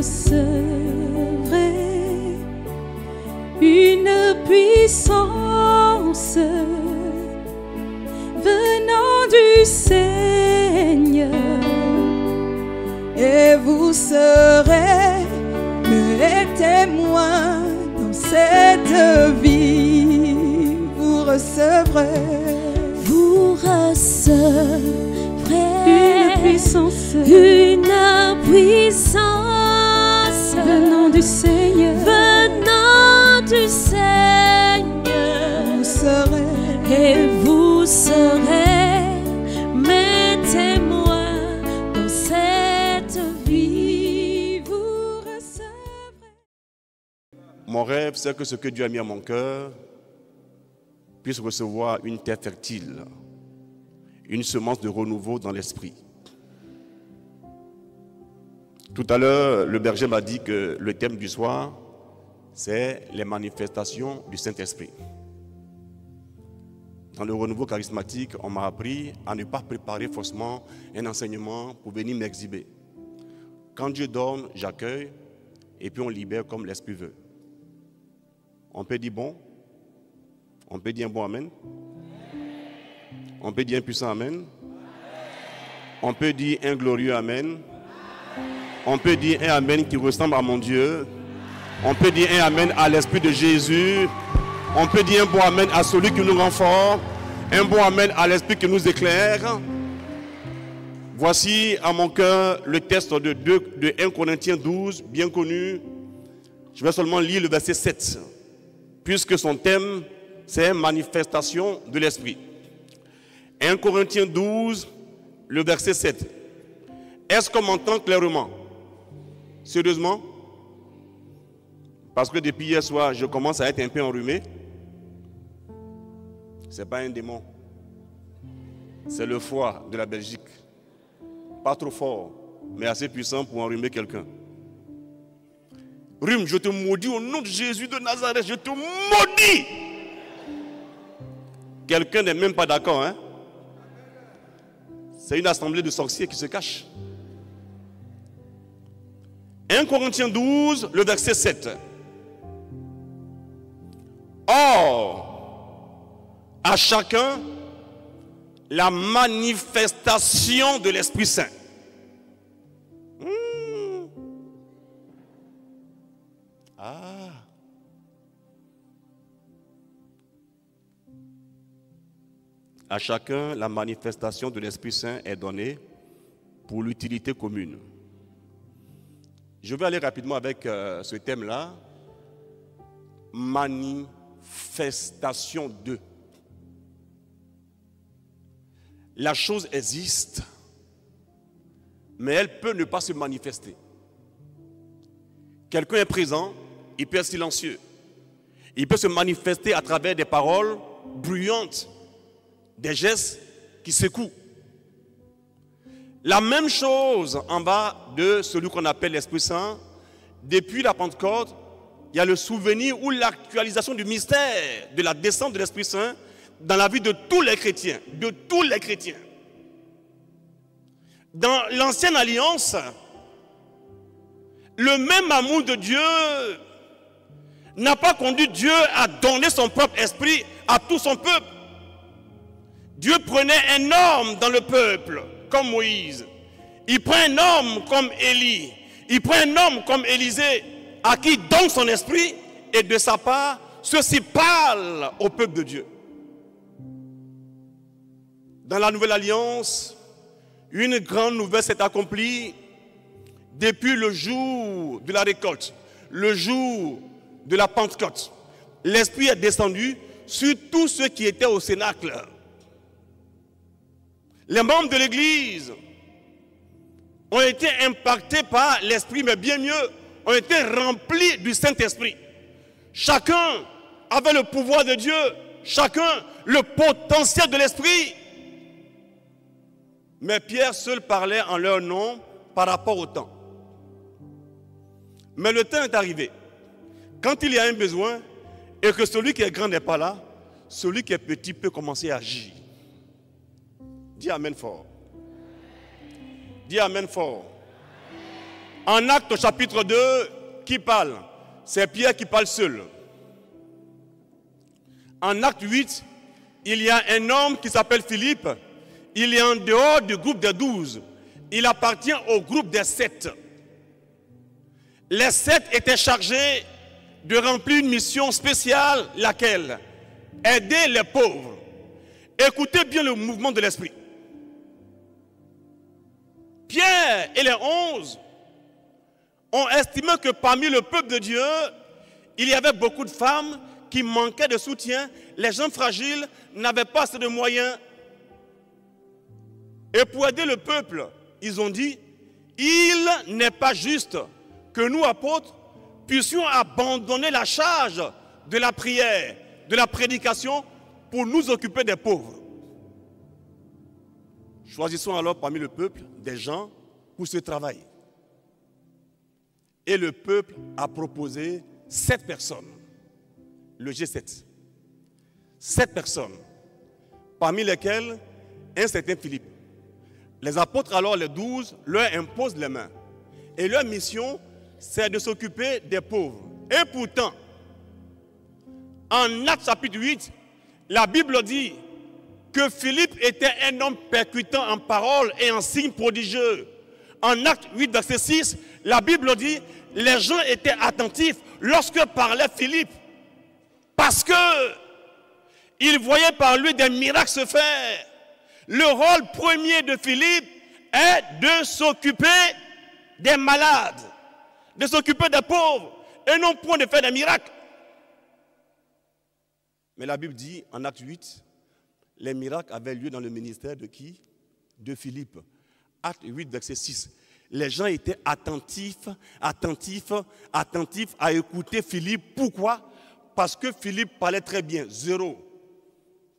recevrez une puissance venant du Seigneur, et vous serez mes témoins dans cette vie. Vous recevrez une puissance venant du Seigneur, vous serez mes témoins dans cette vie. Vous recevrez. Mon rêve, c'est que ce que Dieu a mis à mon cœur puisse recevoir une terre fertile, une semence de renouveau dans l'esprit. Tout à l'heure, le berger m'a dit que le thème du soir, c'est les manifestations du Saint-Esprit. Dans le renouveau charismatique, on m'a appris à ne pas préparer faussement un enseignement pour venir m'exhiber. Quand Dieu donne, j'accueille, et puis on libère comme l'Esprit veut. On peut dire bon, on peut dire un bon amen, on peut dire un puissant amen, on peut dire un glorieux amen, on peut dire un amen qui ressemble à mon Dieu, on peut dire un amen à l'Esprit de Jésus, on peut dire un bon amen à celui qui nous rend fort, un bon amen à l'Esprit qui nous éclaire. Voici à mon cœur le texte de 1 Corinthiens 12, bien connu. Je vais seulement lire le verset 7, puisque son thème, c'est manifestation de l'Esprit. 1 Corinthiens 12, le verset 7. Est-ce qu'on m'entend clairement? Sérieusement? Parce que depuis hier soir, je commence à être un peu enrhumé. Ce n'est pas un démon. C'est le foie de la Belgique. Pas trop fort, mais assez puissant pour enrhumer quelqu'un. Rhume, je te maudis au nom de Jésus de Nazareth. Je te maudis. Quelqu'un n'est même pas d'accord, hein? C'est une assemblée de sorciers qui se cachent. 1 Corinthiens 12, le verset 7. Or, à chacun, la manifestation de l'Esprit Saint. À chacun, la manifestation de l'Esprit Saint est donnée pour l'utilité commune. Je vais aller rapidement avec ce thème-là. Manifestation de. La chose existe, mais elle peut ne pas se manifester. Quelqu'un est présent, il peut être silencieux. Il peut se manifester à travers des paroles bruyantes, des gestes qui secouent. La même chose en bas de celui qu'on appelle l'Esprit Saint. Depuis la Pentecôte, il y a le souvenir ou l'actualisation du mystère de la descente de l'Esprit Saint dans la vie de tous les chrétiens. De tous les chrétiens. Dans l'ancienne alliance, le même amour de Dieu n'a pas conduit Dieu à donner son propre esprit à tout son peuple. Dieu prenait un homme dans le peuple, comme Moïse. Il prend un homme comme Élie. Il prend un homme comme Élisée, à qui il donne son esprit, et de sa part, ceci parle au peuple de Dieu. Dans la nouvelle alliance, une grande nouvelle s'est accomplie depuis le jour de la récolte, le jour de la Pentecôte. L'Esprit est descendu sur tous ceux qui étaient au cénacle. Les membres de l'Église ont été impactés par l'Esprit, mais bien mieux, ont été remplis du Saint-Esprit. Chacun avait le pouvoir de Dieu, chacun le potentiel de l'Esprit. Mais Pierre seul parlait en leur nom par rapport au temps. Mais le temps est arrivé. Quand il y a un besoin et que celui qui est grand n'est pas là, celui qui est petit peut commencer à agir. Dis Amen fort. Dis Amen fort. En Actes chapitre 2, qui parle? C'est Pierre qui parle seul. En Acte 8, il y a un homme qui s'appelle Philippe. Il est en dehors du groupe des 12. Il appartient au groupe des 7. Les 7 étaient chargés de remplir une mission spéciale, laquelle? Aider les pauvres. Écoutez bien le mouvement de l'esprit. Pierre et les 11 ont estimé que parmi le peuple de Dieu, il y avait beaucoup de femmes qui manquaient de soutien. Les gens fragiles n'avaient pas assez de moyens. Et pour aider le peuple, ils ont dit, il n'est pas juste que nous, apôtres, puissions abandonner la charge de la prière, de la prédication, pour nous occuper des pauvres. Choisissons alors parmi le peuple des gens pour ce travail. Et le peuple a proposé 7 personnes, le G7. 7 personnes, parmi lesquelles un certain Philippe. Les apôtres, alors les 12, leur imposent les mains. Et leur mission, c'est de s'occuper des pauvres. Et pourtant, en Actes chapitre 8, la Bible dit que Philippe était un homme percutant en parole et en signes prodigieux. En Actes 8, verset 6, la Bible dit les gens étaient attentifs lorsque parlait Philippe. Parce que ils voyaient par lui des miracles se faire. Le rôle premier de Philippe est de s'occuper des malades, de s'occuper des pauvres, et non point de faire des miracles. Mais la Bible dit, en Acte 8, les miracles avaient lieu dans le ministère de qui? De Philippe. Acte 8, verset 6. Les gens étaient attentifs à écouter Philippe. Pourquoi? Parce que Philippe parlait très bien. 0.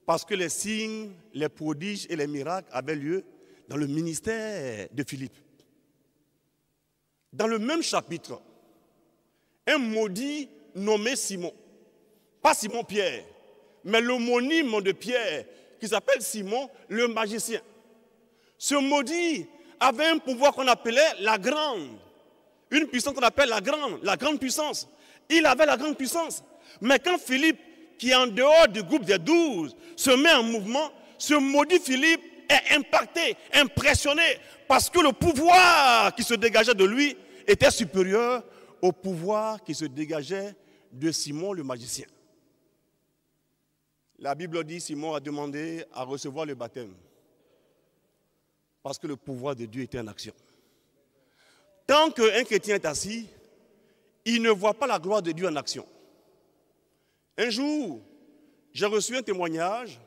Parce que les signes, les prodiges et les miracles avaient lieu dans le ministère de Philippe. Dans le même chapitre, un maudit nommé Simon, pas Simon-Pierre, mais l'homonyme de Pierre, qui s'appelle Simon, le magicien. Ce maudit avait un pouvoir qu'on appelait la grande, une puissance qu'on appelle la grande puissance. Il avait la grande puissance. Mais quand Philippe, qui est en dehors du groupe des 12, se met en mouvement, ce maudit Philippe est impacté, impressionné, parce que le pouvoir qui se dégageait de lui était supérieur au pouvoir qui se dégageait de Simon le magicien. La Bible dit, Simon a demandé à recevoir le baptême, parce que le pouvoir de Dieu était en action. Tant qu'un chrétien est assis, il ne voit pas la gloire de Dieu en action. Un jour, j'ai reçu un témoignage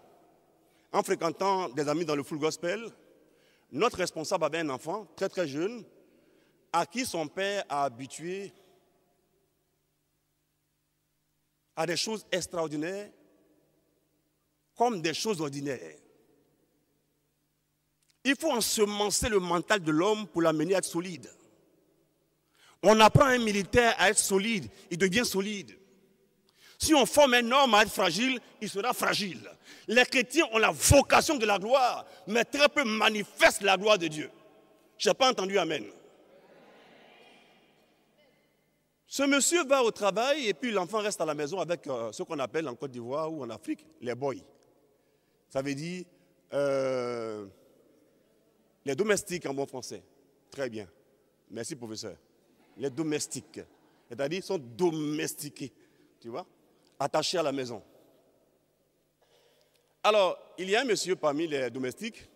en fréquentant des amis dans le full gospel. Notre responsable avait un enfant très très jeune à qui son père a habitué à des choses extraordinaires comme des choses ordinaires. Il faut ensemencer le mental de l'homme pour l'amener à être solide. On apprend un militaire à être solide, il devient solide. Si on forme un homme à être fragile, il sera fragile. Les chrétiens ont la vocation de la gloire, mais très peu manifestent la gloire de Dieu. Je n'ai pas entendu amen. Ce monsieur va au travail et puis l'enfant reste à la maison avec ce qu'on appelle en Côte d'Ivoire ou en Afrique, les boys. Ça veut dire les domestiques en bon français. Très bien. Merci, professeur. Les domestiques. C'est-à-dire ils sont domestiqués. Tu vois? Attachés à la maison. Alors, il y a un monsieur parmi les domestiques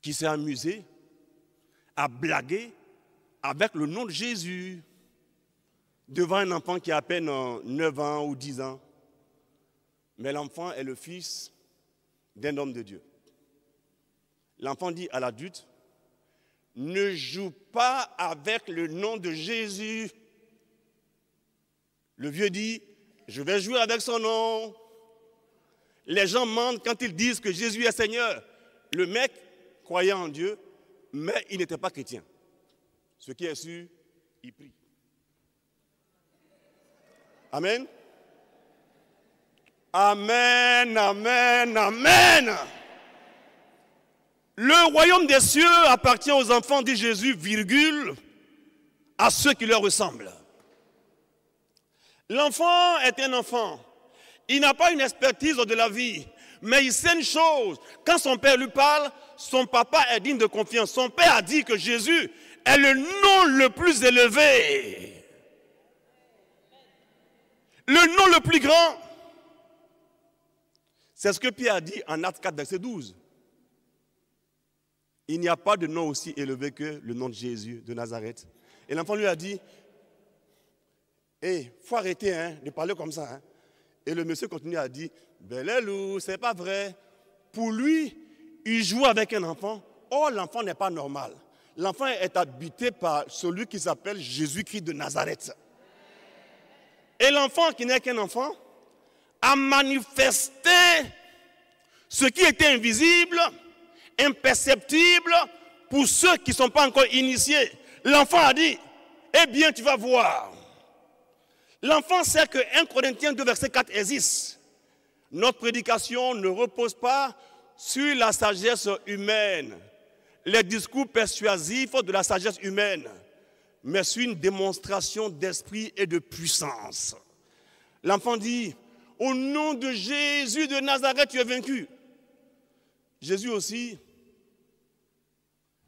qui s'est amusé à blaguer avec le nom de Jésus devant un enfant qui a à peine 9 ans ou 10 ans. Mais l'enfant est le fils d'un homme de Dieu. L'enfant dit à l'adulte, ne joue pas avec le nom de Jésus. Le vieux dit, je vais jouer avec son nom. Les gens mentent quand ils disent que Jésus est Seigneur. Le mec croyait en Dieu, mais il n'était pas chrétien. Ce qui est sûr, il prie. Amen. Amen, amen, amen. Le royaume des cieux appartient aux enfants, dit Jésus, virgule, à ceux qui leur ressemblent. L'enfant est un enfant. Il n'a pas une expertise de la vie, mais il sait une chose. Quand son père lui parle, son papa est digne de confiance. Son père a dit que Jésus est le nom le plus élevé. Le nom le plus grand. C'est ce que Pierre a dit en Actes 4, verset 12. Il n'y a pas de nom aussi élevé que le nom de Jésus de Nazareth. Et l'enfant lui a dit, il faut arrêter de parler comme ça. Et le monsieur continue à dire, Belelou, c'est pas vrai. Pour lui, il joue avec un enfant. Or, l'enfant n'est pas normal. L'enfant est habité par celui qui s'appelle Jésus-Christ de Nazareth. Et l'enfant qui n'est qu'un enfant a manifesté ce qui était invisible, imperceptible pour ceux qui ne sont pas encore initiés. L'enfant a dit, eh bien tu vas voir. L'enfant sait que 1 Corinthiens 2, verset 4 existe. Notre prédication ne repose pas sur la sagesse humaine, les discours persuasifs de la sagesse humaine, mais sur une démonstration d'esprit et de puissance. L'enfant dit, au nom de Jésus de Nazareth, tu es vaincu. Jésus aussi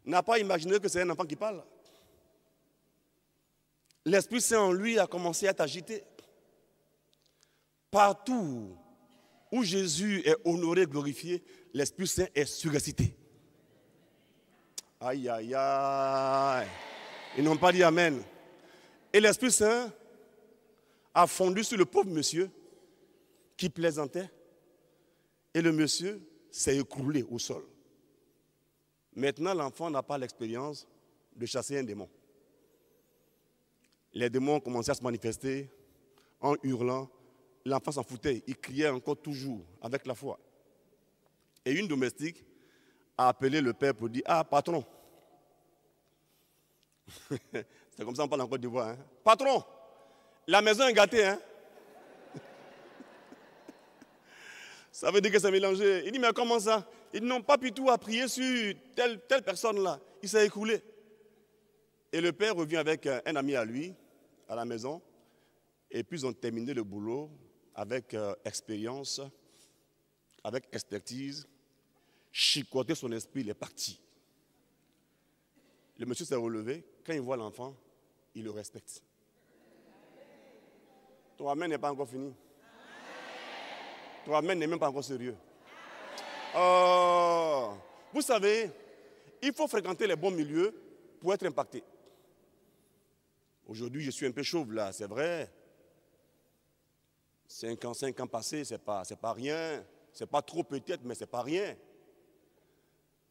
n'a pas imaginé que c'est un enfant qui parle. L'Esprit Saint en lui a commencé à être agité. Partout où Jésus est honoré, glorifié, l'Esprit Saint est surexcité. Aïe, aïe, aïe. Ils n'ont pas dit Amen. Et l'Esprit Saint a fondu sur le pauvre monsieur qui plaisantait. Et le monsieur s'est écroulé au sol. Maintenant, l'enfant n'a pas l'expérience de chasser un démon. Les démons ont commencé à se manifester en hurlant. L'enfant s'en foutait, il criait encore toujours avec la foi. Et une domestique a appelé le père pour dire, ah patron, c'est comme ça qu'on parle en Côte d'Ivoire, patron, la maison est gâtée, Ça veut dire que c'est mélangé. Il dit, mais comment ça? Ils n'ont pas pu tout à prier sur telle personne-là. Il s'est écroulé. Et le père revient avec un ami à lui, à la maison, et puis ils ont terminé le boulot avec expérience, avec expertise, chicoté son esprit, il est parti. Le monsieur s'est relevé, quand il voit l'enfant, il le respecte. Ton amen n'est pas encore fini. Ton amen n'est même pas encore sérieux. Oh, vous savez, il faut fréquenter les bons milieux pour être impacté. Aujourd'hui, je suis un peu chauve là, c'est vrai. 5 ans passés, c'est pas rien. C'est pas trop peut-être, mais c'est pas rien.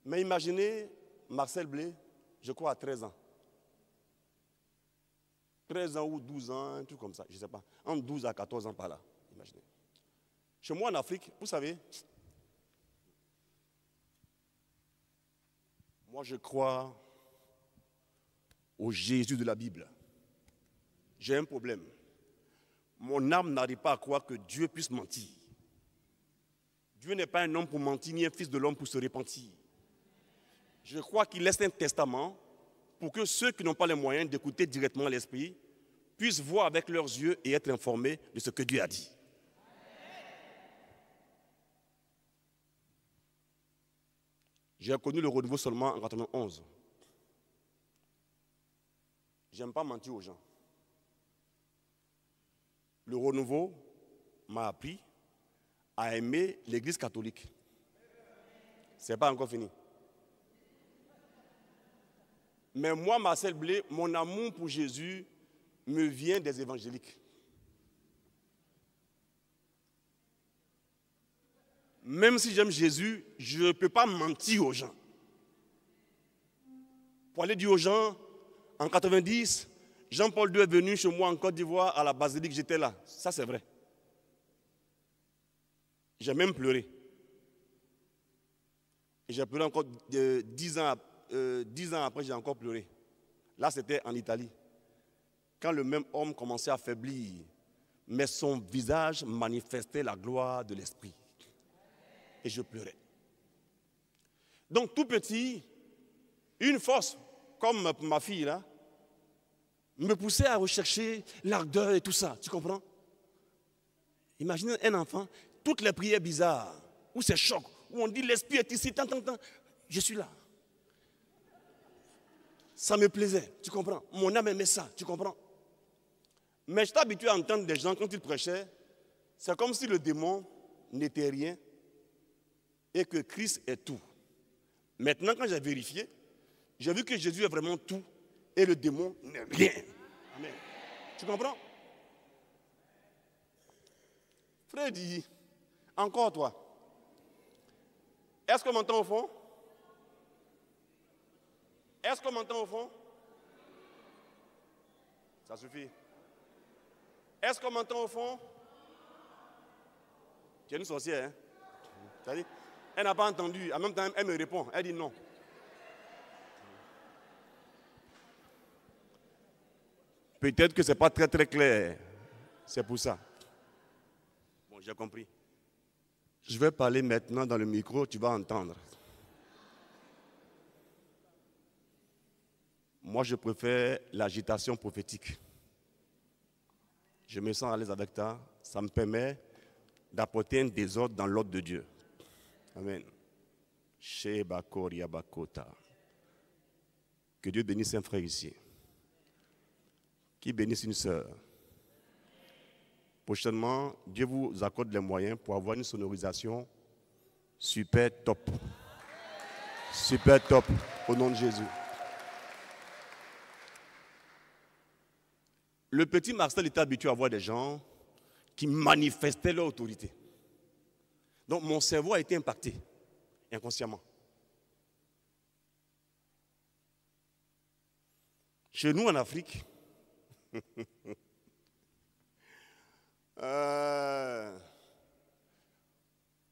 Mais imaginez Marcel Blé, je crois à 13 ans. 13 ans ou 12 ans, un truc comme ça, je ne sais pas. Entre 12 à 14 ans par là, imaginez. Chez moi en Afrique, vous savez, moi je crois au Jésus de la Bible. J'ai un problème. Mon âme n'arrive pas à croire que Dieu puisse mentir. Dieu n'est pas un homme pour mentir, ni un fils de l'homme pour se repentir. Je crois qu'il laisse un testament pour que ceux qui n'ont pas les moyens d'écouter directement l'Esprit puissent voir avec leurs yeux et être informés de ce que Dieu a dit. J'ai connu le renouveau seulement en 1991. Je n'aime pas mentir aux gens. Le renouveau m'a appris à aimer l'Église catholique. Ce n'est pas encore fini. Mais moi, Marcel Blé, mon amour pour Jésus me vient des évangéliques. Même si j'aime Jésus, je ne peux pas mentir aux gens. Pour aller dire aux gens, en 90, Jean-Paul II est venu chez moi en Côte d'Ivoire, à la basilique, j'étais là. Ça, c'est vrai. J'ai même pleuré. Et j'ai pleuré encore 10 ans après, j'ai encore pleuré. Là, c'était en Italie. Quand le même homme commençait à faiblir, mais son visage manifestait la gloire de l'Esprit. Et je pleurais. Donc tout petit, une force, comme ma fille là, me poussait à rechercher l'ardeur et tout ça, tu comprends? Imaginez un enfant, toutes les prières bizarres, où c'est choc, où on dit l'esprit est ici, tant, je suis là. Ça me plaisait, tu comprends? Mon âme aimait ça, tu comprends? Mais j'étais habitué à entendre des gens, quand ils prêchaient, c'est comme si le démon n'était rien et que Christ est tout. Maintenant, quand j'ai vérifié, j'ai vu que Jésus est vraiment tout et le démon n'est rien. Amen. Tu comprends? Freddy, encore toi. Est-ce qu'on m'entend au fond? Est-ce qu'on m'entend au fond? Ça suffit. Est-ce qu'on m'entend au fond? Tu es une sorcière, hein? Ça dit, elle n'a pas entendu. En même temps, elle me répond. Elle dit non. Peut-être que ce n'est pas très très clair. C'est pour ça. Bon, j'ai compris. Je vais parler maintenant dans le micro, tu vas entendre. Moi, je préfère l'agitation prophétique. Je me sens à l'aise avec ça. Ça me permet d'apporter un désordre dans l'ordre de Dieu. Amen. Que Dieu bénisse un frère ici. Qui bénisse une sœur. Prochainement, Dieu vous accorde les moyens pour avoir une sonorisation super top. Super top, au nom de Jésus. Le petit Marcel était habitué à voir des gens qui manifestaient leur autorité. Donc mon cerveau a été impacté inconsciemment. Chez nous en Afrique,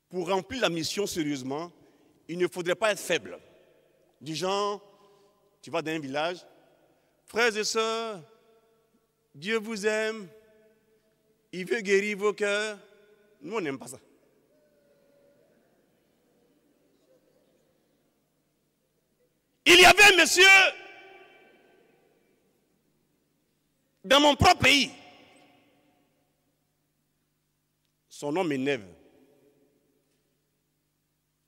pour remplir la mission sérieusement, il ne faudrait pas être faible. Du genre, tu vas dans un village, frères et sœurs, Dieu vous aime, il veut guérir vos cœurs. Nous, on n'aime pas ça. Il y avait un monsieur dans mon propre pays. Son nom m'énerve.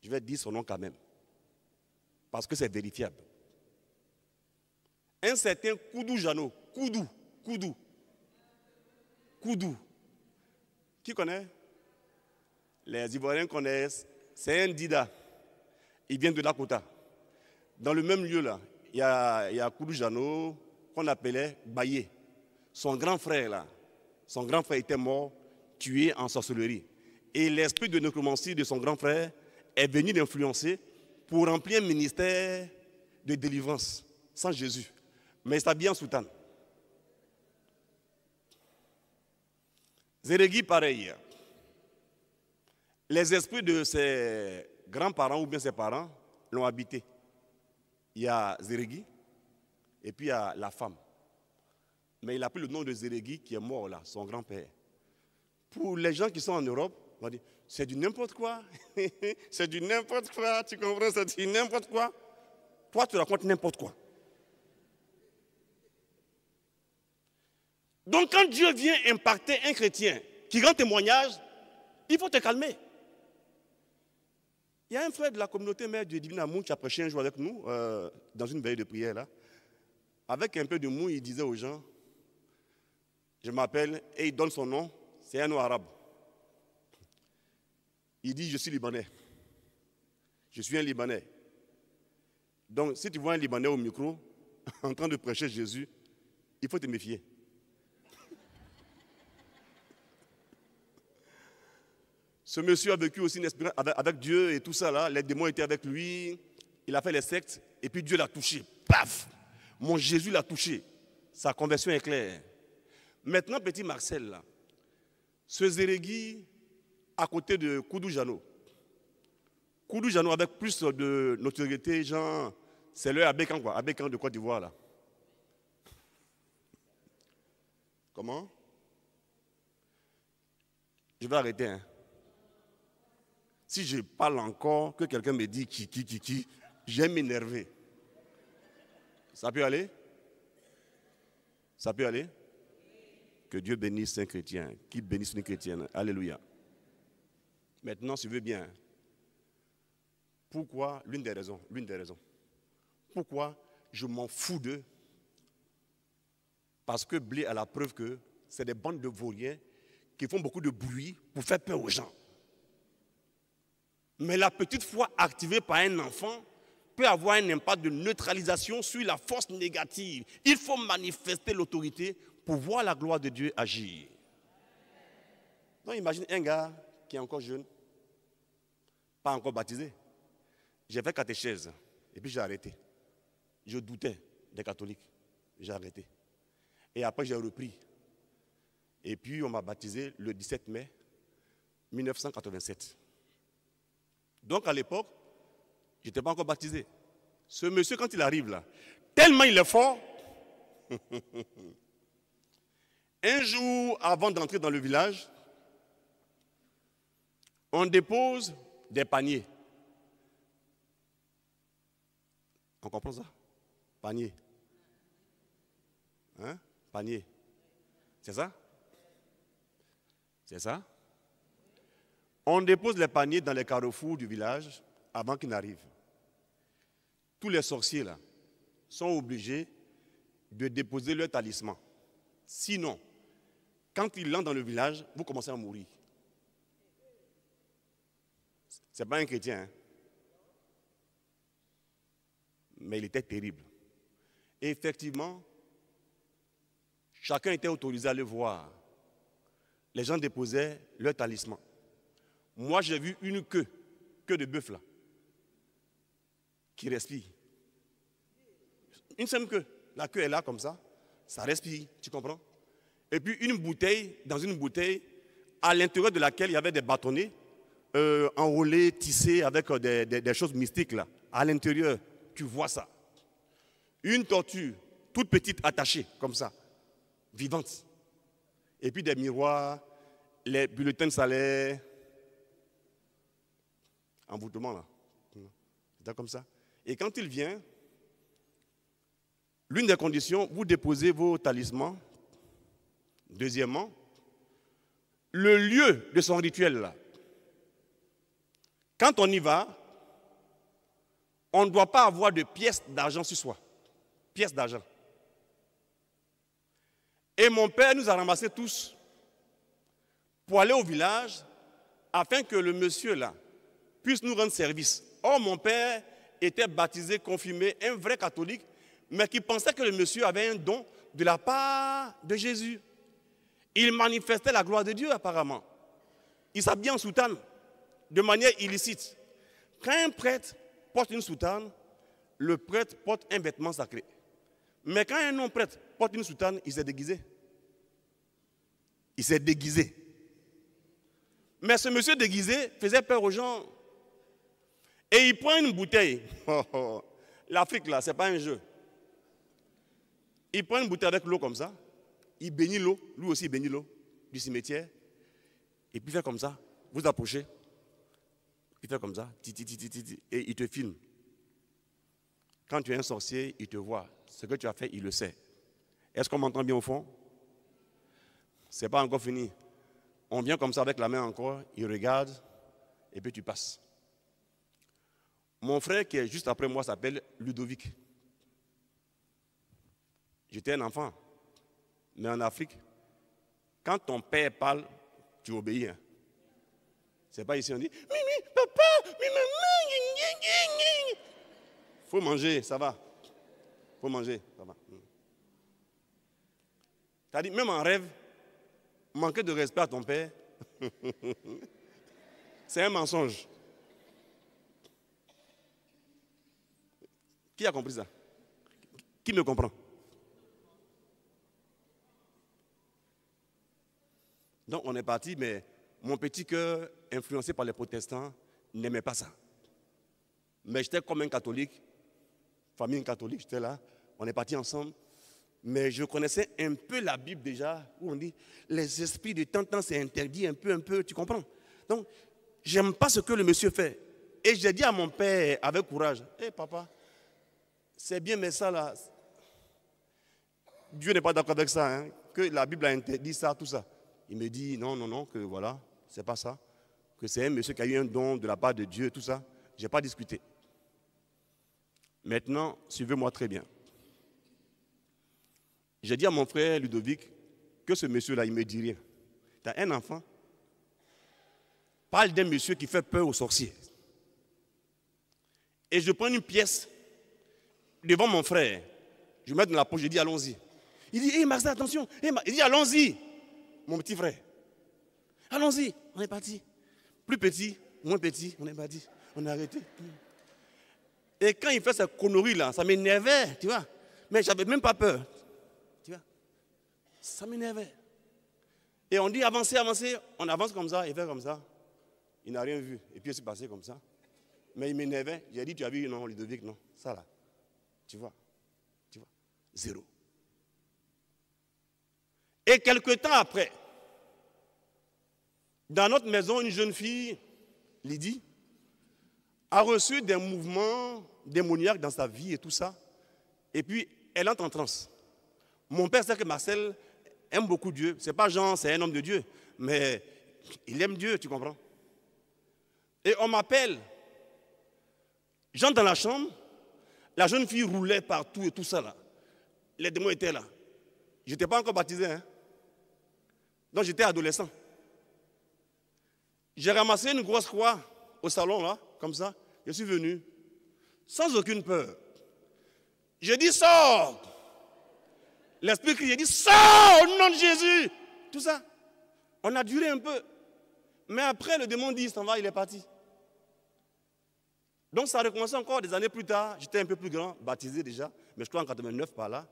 Je vais dire son nom quand même. Parce que c'est vérifiable. Un certain Koudou Jano. Koudou. Qui connaît? Les Ivoiriens connaissent. C'est un Dida. Il vient de Lakota. Dans le même lieu là, il y a Koudou Jano qu'on appelait Baye. Son grand frère était mort, tué en sorcellerie. Et l'esprit de nécromancie de son grand frère est venu l'influencer pour remplir un ministère de délivrance sans Jésus. Mais il s'habille en soutane. Zérégui, pareil. Les esprits de ses grands-parents ou bien ses parents l'ont habité. Il y a Zérégui et puis il y a la femme. Mais il a pris le nom de Zérégui qui est mort là, son grand-père. Pour les gens qui sont en Europe, on va dire, c'est du n'importe quoi. C'est du n'importe quoi, tu comprends, c'est du n'importe quoi. Toi, tu racontes n'importe quoi. Donc quand Dieu vient impacter un chrétien qui rend témoignage, il faut te calmer. Il y a un frère de la communauté mère du Divin Amour qui a prêché un jour avec nous, dans une veille de prière là. Avec un peu de mou, il disait aux gens, je m'appelle, et il donne son nom, c'est un nom arabe. Il dit, je suis Libanais. Je suis un Libanais. Donc, si tu vois un Libanais au micro, en train de prêcher Jésus, il faut te méfier. Ce monsieur a vécu aussi une expérience avec Dieu et tout ça là, les démons étaient avec lui, il a fait les sectes, et puis Dieu l'a touché. Paf! Mon Jésus l'a touché. Sa conversion est claire. Maintenant, petit Marcel, là, ce Zérégui, à côté de Koudou Jano. Koudou Jano avec plus de notoriété, genre, c'est le Abékan, quoi. Abékan de Côte d'Ivoire, là. Comment? Je vais arrêter, hein. Si je parle encore, que quelqu'un me dit qui, j'aime m'énerver. Ça peut aller? Ça peut aller? Que Dieu bénisse un chrétien, qu'il bénisse une chrétienne. Alléluia. Maintenant, si tu veux bien, pourquoi, l'une des raisons, pourquoi je m'en fous d'eux? Parce que Blé a la preuve que c'est des bandes de vauriens qui font beaucoup de bruit pour faire peur aux gens. Mais la petite foi activée par un enfant peut avoir un impact de neutralisation sur la force négative. Il faut manifester l'autorité pour voir la gloire de Dieu agir. Donc imagine un gars qui est encore jeune, pas encore baptisé. J'ai fait catéchèse et puis j'ai arrêté. Je doutais des catholiques. J'ai arrêté. Et après j'ai repris. Et puis on m'a baptisé le 17 mai 1987. Donc à l'époque, je n'étais pas encore baptisé. Ce monsieur, quand il arrive là, tellement il est fort, un jour avant d'entrer dans le village, on dépose des paniers. On comprend ça? Panier. Hein? Panier. C'est ça? C'est ça? On dépose les paniers dans les carrefours du village avant qu'ils n'arrivent. Tous les sorciers là sont obligés de déposer leur talisman. Sinon, quand ils entrent dans le village, vous commencez à mourir. Ce n'est pas un chrétien, hein? Mais il était terrible. Et effectivement, chacun était autorisé à le voir. Les gens déposaient leur talisman. Moi, j'ai vu une queue de bœuf là, qui respire. Une simple queue. La queue est là comme ça, ça respire, tu comprends? Et puis une bouteille, dans une bouteille, à l'intérieur de laquelle il y avait des bâtonnets enroulés, tissés avec des choses mystiques là. À l'intérieur, tu vois ça. Une tortue, toute petite, attachée, comme ça, vivante. Et puis des miroirs, les bulletins de salaire, envoûtement là. C'est comme ça. Et quand il vient, l'une des conditions, vous déposez vos talismans. Deuxièmement, le lieu de son rituel là. Quand on y va, on ne doit pas avoir de pièces d'argent sur soi. Pièces d'argent. Et mon père nous a ramassés tous pour aller au village afin que le monsieur là puisse nous rendre service. Or, mon père était baptisé, confirmé, un vrai catholique, mais qui pensait que le monsieur avait un don de la part de Jésus. Il manifestait la gloire de Dieu apparemment. Il s'habillait en soutane de manière illicite. Quand un prêtre porte une soutane, le prêtre porte un vêtement sacré. Mais quand un non-prêtre porte une soutane, il s'est déguisé. Il s'est déguisé. Mais ce monsieur déguisé faisait peur aux gens. Et il prend une bouteille. L'Afrique là, ce n'est pas un jeu. Il prend une bouteille avec l'eau comme ça. Il bénit l'eau. Lui aussi il bénit l'eau du cimetière. Et puis il fait comme ça. Vous approchez. Il fait comme ça. Et il te filme. Quand tu es un sorcier, il te voit. Ce que tu as fait, il le sait. Est-ce qu'on m'entend bien au fond? Ce n'est pas encore fini. On vient comme ça avec la main encore, il regarde, et puis tu passes. Mon frère qui est juste après moi s'appelle Ludovic. J'étais un enfant. Mais en Afrique, quand ton père parle, tu obéis. Hein. C'est pas ici on dit Mimi, papa, mi maman, faut manger, ça va. Faut manger, ça va. T'as dit, même en rêve, manquer de respect à ton père, c'est un mensonge. Qui a compris ça? Qui me comprend? Donc on est parti, mais mon petit cœur, influencé par les protestants, n'aimait pas ça. Mais j'étais comme un catholique, famille catholique, j'étais là, on est partis ensemble. Mais je connaissais un peu la Bible déjà, où on dit, les esprits de temps en temps, c'est interdit un peu, tu comprends? Donc, j'aime pas ce que le monsieur fait. Et j'ai dit à mon père avec courage, hé papa, c'est bien, mais ça là, Dieu n'est pas d'accord avec ça, hein, que la Bible a interdit ça, tout ça. Il me dit, non, non, non, que voilà, c'est pas ça. Que c'est un monsieur qui a eu un don de la part de Dieu, tout ça. Je n'ai pas discuté. Maintenant, suivez-moi très bien. J'ai dit à mon frère Ludovic que ce monsieur-là, il ne me dit rien. Tu as un enfant, parle d'un monsieur qui fait peur aux sorciers. Et je prends une pièce devant mon frère. Je mets dans la poche, je dis allons-y. Il dit, hé Marcel, attention. Il dit allons-y, mon petit frère. Allons-y, on est parti. Plus petit, moins petit, on est parti. On a arrêté. Et quand il fait cette connerie là, ça m'énervait, tu vois. Mais je n'avais même pas peur. Tu vois. Ça m'énervait. Et on dit avancez, avancez. On avance comme ça, il fait comme ça. Il n'a rien vu. Et puis il s'est passé comme ça. Mais il m'énervait. J'ai dit, tu as vu, non, Ludovic, non. Ça là. Tu vois. Tu vois. Zéro. Et quelque temps après, dans notre maison, une jeune fille, Lydie, a reçu des mouvements démoniaques dans sa vie et tout ça. Et puis, elle entre en transe. Mon père sait que Marcel aime beaucoup Dieu. Ce n'est pas Jean, c'est un homme de Dieu. Mais il aime Dieu, tu comprends? Et on m'appelle. J'entre dans la chambre. La jeune fille roulait partout et tout ça là. Les démons étaient là. Je n'étais pas encore baptisé, hein. Donc j'étais adolescent. J'ai ramassé une grosse croix au salon là, comme ça. Je suis venu, sans aucune peur. J'ai dit sors. L'esprit crie, j'ai dit sors au nom de Jésus. Tout ça. On a duré un peu. Mais après le démon dit, s'en va, il est parti. Donc ça a recommencé encore des années plus tard. J'étais un peu plus grand, baptisé déjà. Mais je crois en 89 par là.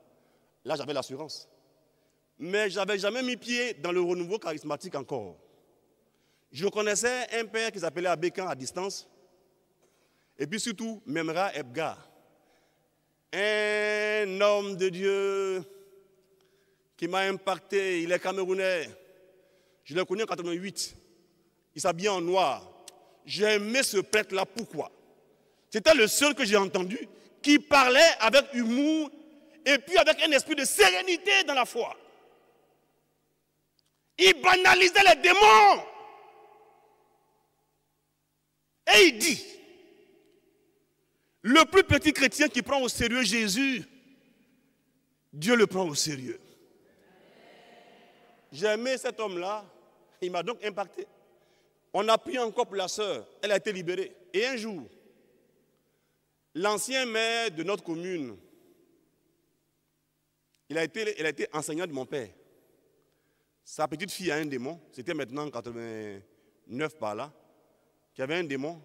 Là j'avais l'assurance. Mais je n'avais jamais mis pied dans le renouveau charismatique encore. Je connaissais un père qui s'appelait Abékan à distance. Et puis surtout, Memra Ebgar. Un homme de Dieu qui m'a impacté. Il est camerounais. Je l'ai connu en 88. Il s'habillait en noir. J'ai aimé ce prêtre-là. Pourquoi? C'était le seul que j'ai entendu qui parlait avec humour et puis avec un esprit de sérénité dans la foi. Il banalisait les démons. Et il dit, le plus petit chrétien qui prend au sérieux Jésus, Dieu le prend au sérieux. J'ai aimé cet homme-là, il m'a donc impacté. On a pris encore pour la sœur, elle a été libérée. Et un jour, l'ancien maire de notre commune, il a été enseignant de mon père. Sa petite fille a un démon, c'était maintenant en 89 par là, qui avait un démon.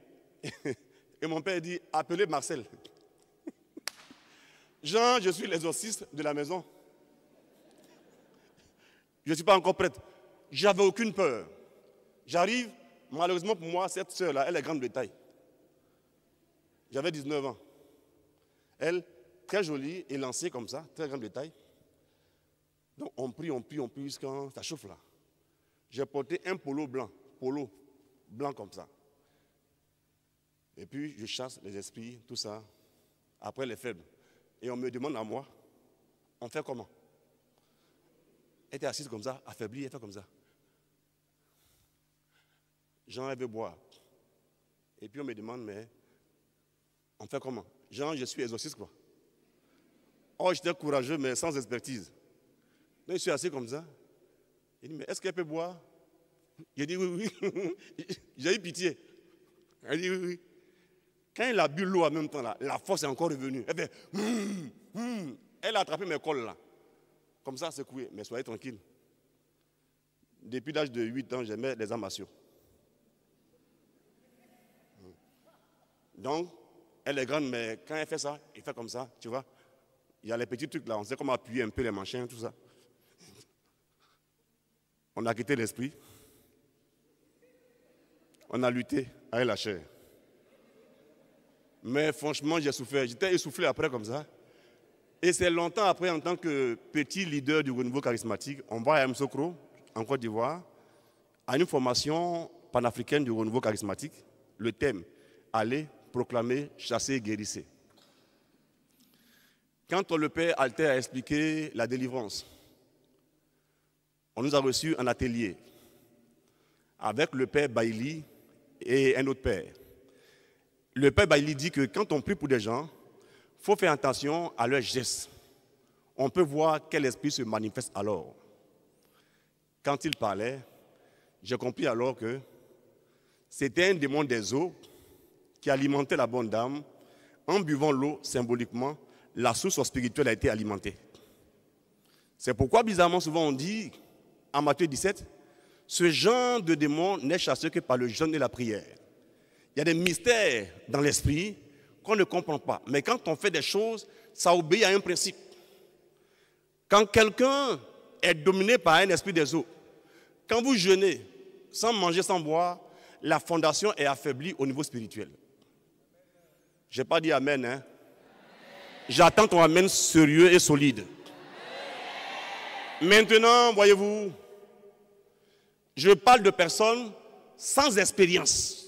Et mon père dit, appelez Marcel. Jean, je suis l'exorciste de la maison. Je ne suis pas encore prête. J'avais aucune peur. J'arrive, malheureusement pour moi, cette sœur-là, elle est grande de taille. J'avais 19 ans. Elle, très jolie, élancée comme ça, très grande de taille. Donc on prie jusqu'à ça chauffe là. J'ai porté un polo blanc comme ça. Et puis je chasse les esprits, tout ça, après les faibles. Et on me demande à moi, on fait comment? Elle était assise comme ça, affaiblie, elle fait comme ça. Jean, elle veut boire. Et puis on me demande, mais on fait comment? Jean, je suis exorciste quoi. Oh, j'étais courageux, mais sans expertise. Donc je suis assis comme ça. Il dit, mais est-ce qu'elle peut boire? J'ai dit oui, oui. J'ai eu pitié. Elle dit oui, oui. Quand elle a bu l'eau en même temps, là, la force est encore revenue. Elle fait Elle a attrapé mes cols là. Comme ça, secoué. Mais soyez tranquille. Depuis l'âge de 8 ans, j'aimais les armes à cieux. Donc, elle est grande, mais quand elle fait ça, elle fait comme ça, tu vois. Il y a les petits trucs là, on sait comment appuyer un peu les machins, tout ça. On a quitté l'esprit. On a lutté avec la chair. Mais franchement, j'ai souffert. J'étais essoufflé après comme ça. Et c'est longtemps après, en tant que petit leader du renouveau charismatique, on va à Msokro, en Côte d'Ivoire, à une formation panafricaine du renouveau charismatique. Le thème, allez, proclamez, chassez, guérissez. Quand le Père Alter a expliqué la délivrance, on nous a reçu un atelier avec le Père Bailly et un autre Père. Le Père Bailly dit que quand on prie pour des gens, il faut faire attention à leurs gestes. On peut voir quel esprit se manifeste alors. Quand il parlait, j'ai compris alors que c'était un démon des eaux qui alimentait la bonne dame. En buvant l'eau, symboliquement, la source spirituelle a été alimentée. C'est pourquoi, bizarrement, souvent on dit, en Matthieu 17, ce genre de démon n'est chassé que par le jeûne et la prière. Il y a des mystères dans l'esprit qu'on ne comprend pas. Mais quand on fait des choses, ça obéit à un principe. Quand quelqu'un est dominé par un esprit des eaux, quand vous jeûnez, sans manger, sans boire, la fondation est affaiblie au niveau spirituel. Je n'ai pas dit amen, hein? J'attends ton amen sérieux et solide. Maintenant, voyez-vous, je parle de personnes sans expérience.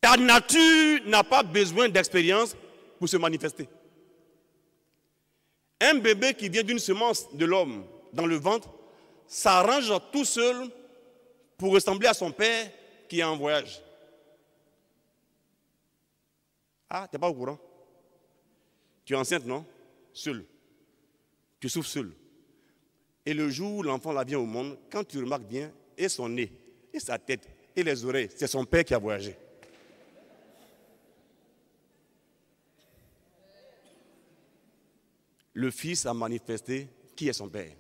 Ta nature n'a pas besoin d'expérience pour se manifester. Un bébé qui vient d'une semence de l'homme dans le ventre s'arrange tout seul pour ressembler à son père qui est en voyage. Ah, tu n'es pas au courant? Tu es enceinte, non? Seul. Tu souffres seul. Et le jour où l'enfant la vient au monde, quand tu remarques bien, et son nez, et sa tête, et les oreilles, c'est son père qui a voyagé. Le fils a manifesté qui est son père.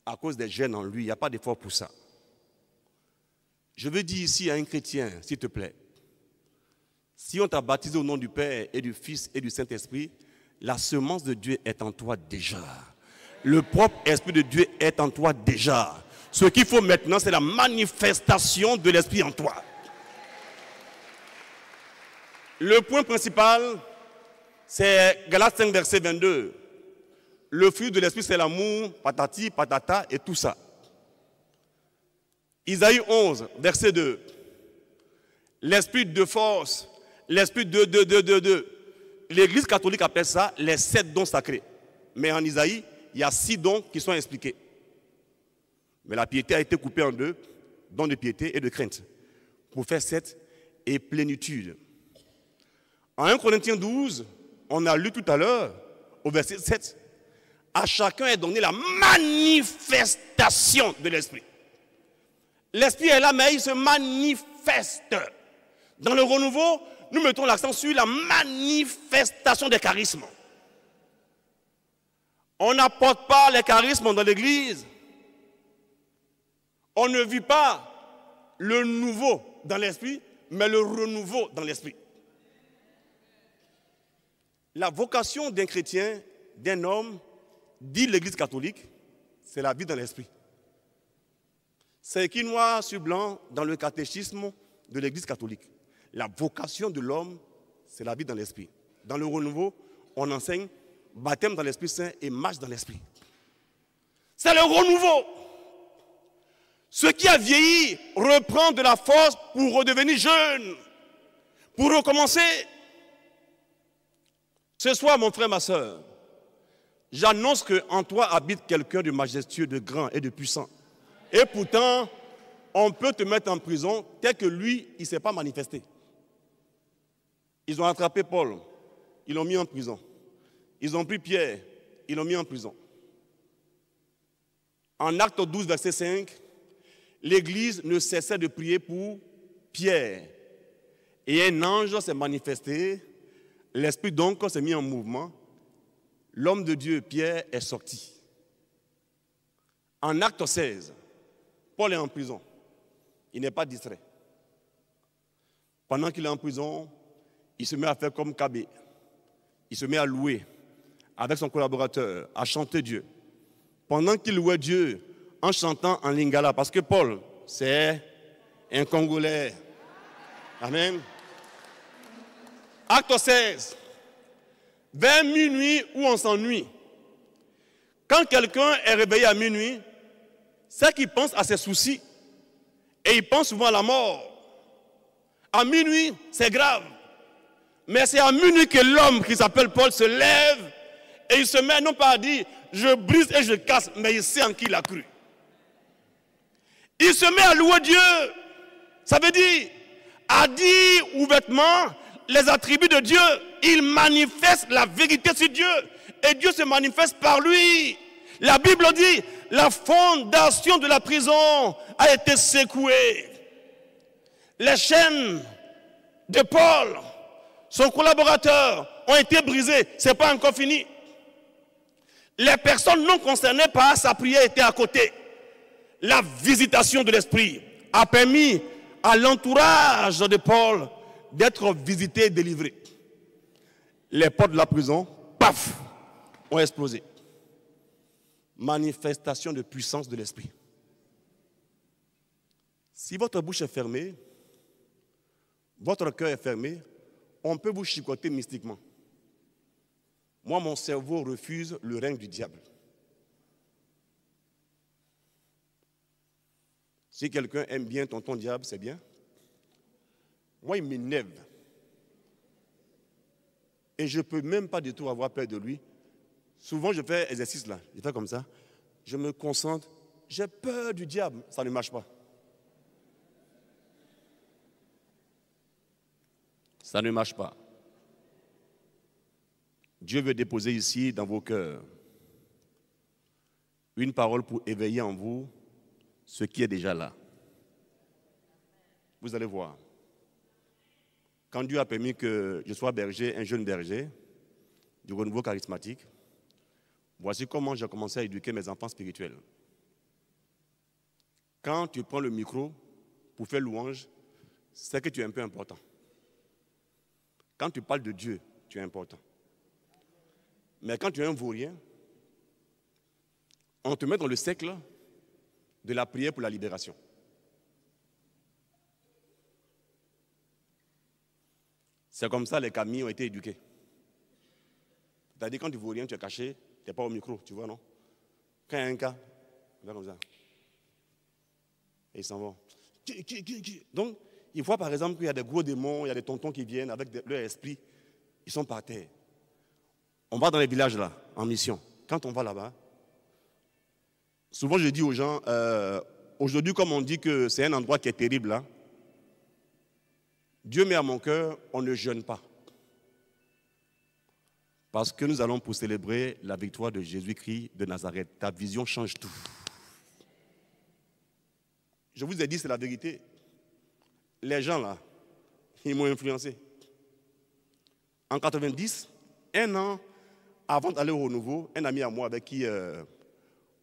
À cause des gènes en lui, il n'y a pas d'effort pour ça. Je veux dire ici à un chrétien, s'il te plaît, si on t'a baptisé au nom du Père et du Fils et du Saint-Esprit, la semence de Dieu est en toi déjà. Le propre esprit de Dieu est en toi déjà. Ce qu'il faut maintenant, c'est la manifestation de l'esprit en toi. Le point principal, c'est Galates 5, verset 22. Le fruit de l'esprit, c'est l'amour, patati, patata et tout ça. Isaïe 11, verset 2. L'esprit de force, l'esprit de. L'Église catholique appelle ça les 7 dons sacrés. Mais en Isaïe, il y a 6 dons qui sont expliqués. Mais la piété a été coupée en 2, dons de piété et de crainte, pour faire 7 et plénitude. En 1 Corinthiens 12, on a lu tout à l'heure, au verset 7, à chacun est donné la manifestation de l'esprit. L'esprit est là, mais il se manifeste. Dans le renouveau, nous mettons l'accent sur la manifestation des charismes. On n'apporte pas les charismes dans l'église. On ne vit pas le nouveau dans l'esprit, mais le renouveau dans l'esprit. La vocation d'un chrétien, d'un homme, dit l'Église catholique, c'est la vie dans l'esprit. C'est écrit noir sur blanc dans le catéchisme de l'Église catholique. La vocation de l'homme, c'est la vie dans l'esprit. Dans le renouveau, on enseigne baptême dans l'Esprit Saint et marche dans l'esprit. C'est le renouveau. Ce qui a vieilli reprend de la force pour redevenir jeune, pour recommencer. Ce soir, mon frère, ma soeur, j'annonce qu'en toi habite quelqu'un de majestueux, de grand et de puissant. Et pourtant, on peut te mettre en prison tel que lui, il ne s'est pas manifesté. Ils ont attrapé Paul, ils l'ont mis en prison. Ils ont pris Pierre, ils l'ont mis en prison. En Acte 12, verset 5, l'Église ne cessait de prier pour Pierre. Et un ange s'est manifesté, l'Esprit donc s'est mis en mouvement. L'homme de Dieu, Pierre, est sorti. En Acte 16, Paul est en prison. Il n'est pas distrait. Pendant qu'il est en prison, il se met à faire comme Kabé. Il se met à louer avec son collaborateur, à chanter Dieu. Pendant qu'il louait Dieu, en chantant en lingala, parce que Paul, c'est un Congolais. Amen. Acte 16. Vers minuit où on s'ennuie. Quand quelqu'un est réveillé à minuit, c'est qu'il pense à ses soucis Et ils pensent souvent à la mort. À minuit, c'est grave. Mais c'est à minuit que l'homme qui s'appelle Paul se lève et il se met non pas à dire je brise et je casse, mais il sait en qui il a cru. Il se met à louer Dieu. Ça veut dire à dire ouvertement les attributs de Dieu. Il manifeste la vérité sur Dieu. Et Dieu se manifeste par lui. La Bible dit la fondation de la prison a été secouée. Les chaînes de Paul, son collaborateur, ont été brisées. Ce n'est pas encore fini. Les personnes non concernées par sa prière étaient à côté. La visitation de l'Esprit a permis à l'entourage de Paul d'être visité et délivré. Les portes de la prison, paf, ont explosé. Manifestation de puissance de l'Esprit. Si votre bouche est fermée, votre cœur est fermé, on peut vous chicoter mystiquement. Moi, mon cerveau refuse le règne du diable. Si quelqu'un aime bien tonton diable, c'est bien. Moi, il m'énerve. Et je ne peux même pas du tout avoir peur de lui. Souvent, je fais exercice là. Je fais comme ça. Je me concentre. J'ai peur du diable. Ça ne marche pas. Ça ne marche pas. Dieu veut déposer ici dans vos cœurs une parole pour éveiller en vous ce qui est déjà là. Vous allez voir. Quand Dieu a permis que je sois berger, un jeune berger du renouveau charismatique, voici comment j'ai commencé à éduquer mes enfants spirituels. Quand tu prends le micro pour faire louange, c'est que tu es un peu important. Quand tu parles de Dieu, tu es important. Mais quand tu es un vaurien, on te met dans le cercle de la prière pour la libération. C'est comme ça que les camis ont été éduqués. C'est-à-dire quand tu vaurien, tu es caché, tu n'es pas au micro, tu vois, non? Quand il y a un cas, il va comme ça. Et ils s'en vont. Donc, il voit par exemple qu'il y a des gros démons, il y a des tontons qui viennent avec leur esprit. Ils sont par terre. On va dans les villages là, en mission. Quand on va là-bas, souvent je dis aux gens, aujourd'hui comme on dit que c'est un endroit qui est terrible là, Dieu met à mon cœur, on ne jeûne pas. Parce que nous allons pour célébrer la victoire de Jésus-Christ de Nazareth. Ta vision change tout. Je vous ai dit, c'est la vérité. Les gens là, ils m'ont influencé. En 90, un an avant d'aller au renouveau, un ami à moi avec qui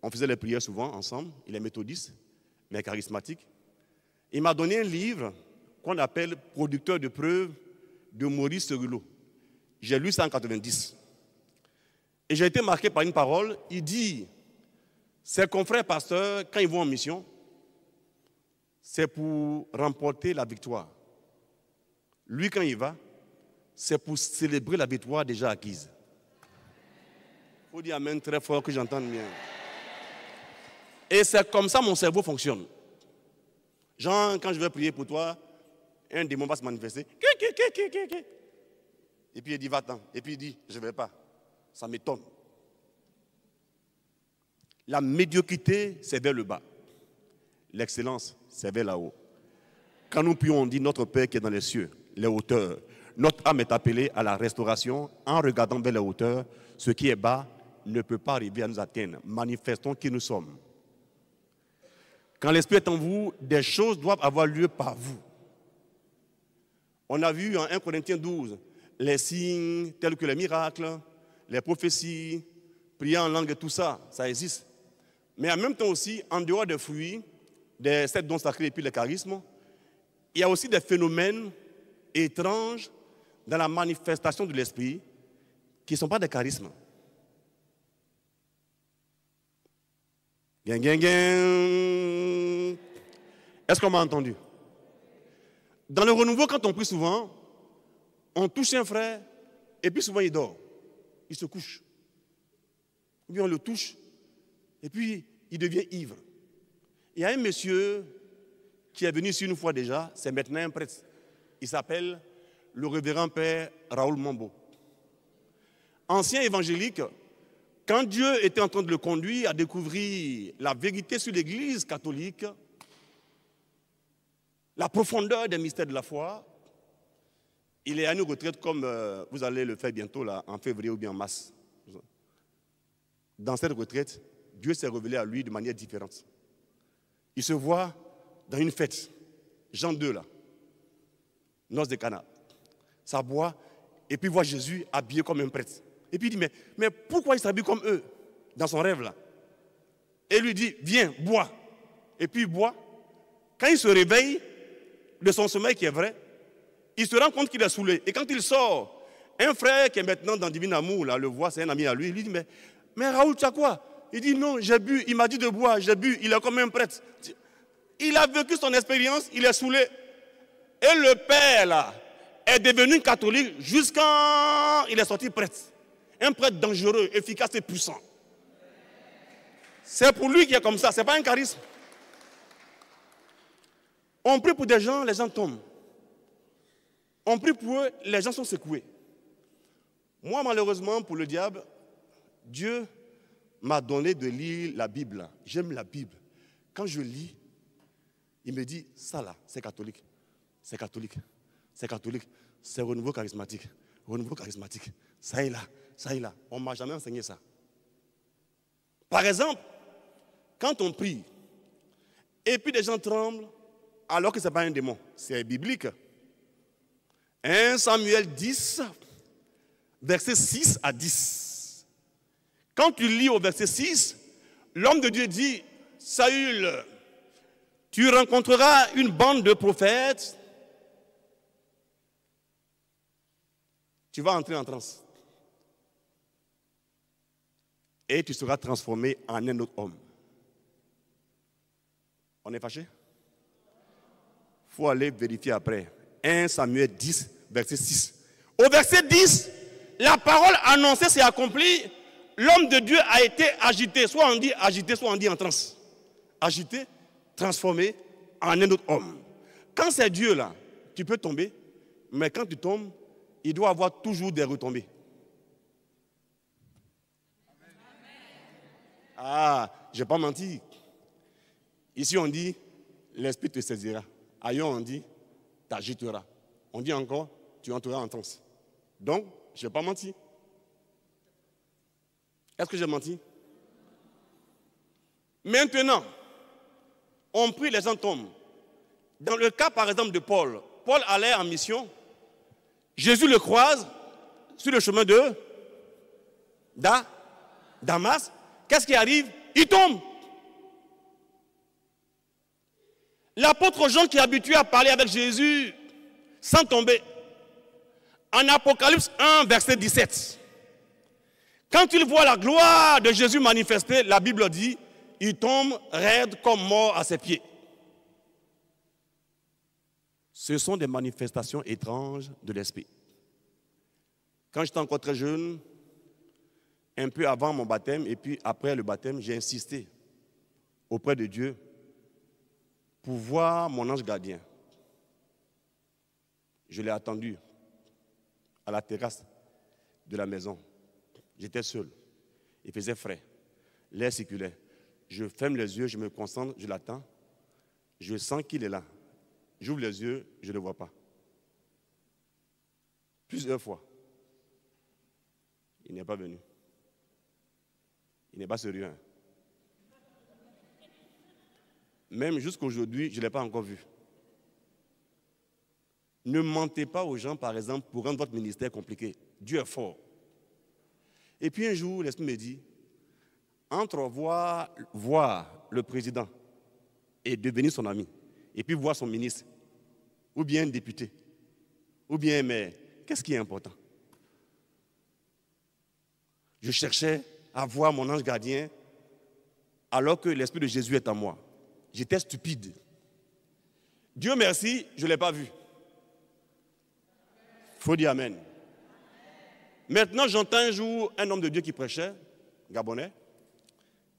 on faisait les prières souvent ensemble, il est méthodiste, mais charismatique, il m'a donné un livre qu'on appelle « Producteur de preuves » de Maurice Cerullo. J'ai lu ça en 90. Et j'ai été marqué par une parole, il dit, ses confrères pasteurs, quand ils vont en mission, c'est pour remporter la victoire. Lui, quand il va, c'est pour célébrer la victoire déjà acquise. Il faut dire amen très fort que j'entende bien. Et c'est comme ça que mon cerveau fonctionne. Genre, quand je vais prier pour toi, un démon va se manifester. Et puis il dit, va-t'en. Et puis il dit, je ne vais pas. Ça m'étonne. La médiocrité, c'est vers le bas. L'excellence, c'est vers là-haut. Quand nous prions, on dit, notre Père qui est dans les cieux, les hauteurs. Notre âme est appelée à la restauration en regardant vers les hauteurs. Ce qui est bas ne peut pas arriver à nous atteindre. Manifestons qui nous sommes. Quand l'Esprit est en vous, des choses doivent avoir lieu par vous. On a vu en 1 Corinthiens 12 les signes tels que les miracles, les prophéties, prier en langue et tout ça, ça existe. Mais en même temps aussi, en dehors des fruits, des 7 dons sacrés et puis les charismes, il y a aussi des phénomènes étranges dans la manifestation de l'Esprit qui ne sont pas des charismes. Gang, gang, gang. Est-ce qu'on m'a entendu? Dans le renouveau, quand on prie souvent, on touche un frère et puis souvent il dort. Il se couche. Ou bien on le touche et puis il devient ivre. Il y a un monsieur qui est venu ici une fois déjà, c'est maintenant un prêtre. Il s'appelle le révérend père Raoul Mambo. Ancien évangélique, quand Dieu était en train de le conduire à découvrir la vérité sur l'Église catholique, la profondeur des mystères de la foi, il est à une retraite comme vous allez le faire bientôt, là, en février ou bien en mars. Dans cette retraite, Dieu s'est révélé à lui de manière différente. Il se voit dans une fête, Jean 2 là, noces de Cana. Ça boit, et puis il voit Jésus habillé comme un prêtre. Et puis il dit, mais pourquoi il s'habille comme eux, dans son rêve là? Et lui dit, viens, bois. Et puis il boit. Quand il se réveille de son sommeil qui est vrai, il se rend compte qu'il est saoulé. Et quand il sort, un frère qui est maintenant dans Divin Amour, là, le voit, c'est un ami à lui, il lui dit, mais Raoul, tu as quoi? Il dit, non, j'ai bu, il m'a dit de boire, j'ai bu, il est comme un prêtre. Il a vécu son expérience, il est saoulé. Et le père, là, est devenu catholique jusqu'à il est sorti prêtre. Un prêtre dangereux, efficace et puissant. C'est pour lui qui est comme ça, ce n'est pas un charisme. On prie pour des gens, les gens tombent. On prie pour eux, les gens sont secoués. Moi, malheureusement, pour le diable, Dieu m'a donné de lire la Bible. J'aime la Bible. Quand je lis, il me dit, ça là, c'est catholique. C'est catholique. C'est catholique. C'est renouveau charismatique. Renouveau charismatique. Ça est là. Ça est là. On ne m'a jamais enseigné ça. Par exemple, quand on prie, et puis les gens tremblent, alors que ce n'est pas un démon, c'est biblique. 1 Samuel 10, versets 6 à 10. Quand tu lis au verset 6, l'homme de Dieu dit, Saül, tu rencontreras une bande de prophètes, tu vas entrer en transe. Et tu seras transformé en un autre homme. On est fâché? Il faut aller vérifier après. 1 Samuel 10, verset 6. Au verset 10, la parole annoncée s'est accomplie. L'homme de Dieu a été agité. Soit on dit agité, soit on dit en transe. Agité, transformé en un autre homme. Quand c'est Dieu là, tu peux tomber, mais quand tu tombes, il doit avoir toujours des retombées. Ah, je n'ai pas menti. Ici on dit, l'esprit te saisira. Ailleurs on dit, t'agiteras. On dit encore, tu entreras en transe. Donc, je n'ai pas menti. Est-ce que j'ai menti? Maintenant, on prie, les gens tombent. Dans le cas, par exemple, de Paul, Paul allait en mission. Jésus le croise sur le chemin de Damas. Qu'est-ce qui arrive? Il tombe. L'apôtre Jean qui est habitué à parler avec Jésus sans tomber. En Apocalypse 1, verset 17. Quand il voit la gloire de Jésus manifestée, la Bible dit, il tombe raide comme mort à ses pieds. Ce sont des manifestations étranges de l'esprit. Quand j'étais encore très jeune, un peu avant mon baptême et puis après le baptême, j'ai insisté auprès de Dieu pour voir mon ange gardien. Je l'ai attendu à la terrasse de la maison. J'étais seul. Il faisait frais. L'air circulait. Je ferme les yeux, je me concentre, je l'attends. Je sens qu'il est là. J'ouvre les yeux, je ne le vois pas. Plusieurs fois. Il n'est pas venu. Il n'est pas sérieux. Hein. Même jusqu'à aujourd'hui, je ne l'ai pas encore vu. Ne mentez pas aux gens, par exemple, pour rendre votre ministère compliqué. Dieu est fort. Et puis un jour, l'Esprit me dit, entre voir le président et devenir son ami, et puis voir son ministre, ou bien un député, ou bien un maire, qu'est-ce qui est important? Je cherchais à voir mon ange gardien alors que l'Esprit de Jésus est en moi. J'étais stupide. Dieu merci, je ne l'ai pas vu. Il faut dire Amen. Maintenant, j'entends un jour un homme de Dieu qui prêchait, Gabonais,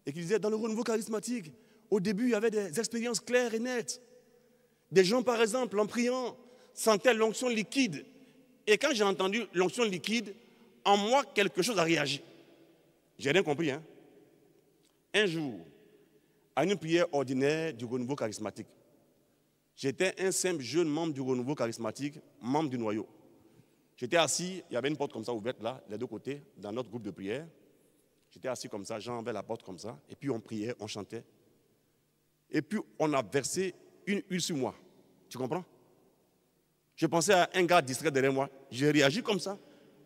et qui disait, dans le renouveau charismatique, au début, il y avait des expériences claires et nettes. Des gens, par exemple, en priant, sentaient l'onction liquide. Et quand j'ai entendu l'onction liquide, en moi, quelque chose a réagi. J'ai rien compris. Hein? Un jour, à une prière ordinaire du renouveau charismatique, j'étais un simple jeune membre du renouveau charismatique, membre du noyau. J'étais assis, il y avait une porte comme ça ouverte là, des deux côtés, dans notre groupe de prière. J'étais assis comme ça, j'enlevais la porte comme ça, et puis on priait, on chantait. Et puis on a versé une huile sur moi. Tu comprends? Je pensais à un gars distrait derrière moi. J'ai réagi comme ça.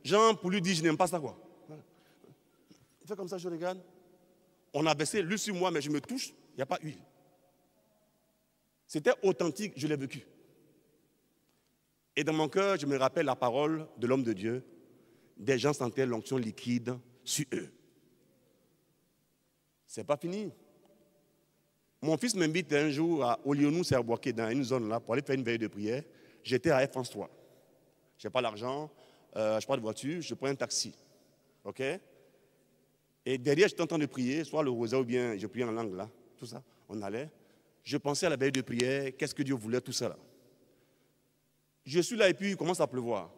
Genre, pour lui dire, je n'aime pas ça, quoi. Voilà. Il fait comme ça, je regarde. On a versé l'huile sur moi, mais je me touche, il n'y a pas d'huile. C'était authentique, je l'ai vécu. Et dans mon cœur, je me rappelle la parole de l'homme de Dieu. Des gens sentaient l'onction liquide sur eux. C'est pas fini. Mon fils m'invite un jour à Olionou-Serbouaké, dans une zone là, pour aller faire une veille de prière. J'étais à F-France-3. Je n'ai pas l'argent, je n'ai pas de voiture, je prends un taxi. OK? Et derrière, j'étais en train de prier, soit le rosaire ou bien je priais en langue là, tout ça. On allait. Je pensais à la veille de prière, qu'est-ce que Dieu voulait, tout ça là. Je suis là et puis il commence à pleuvoir.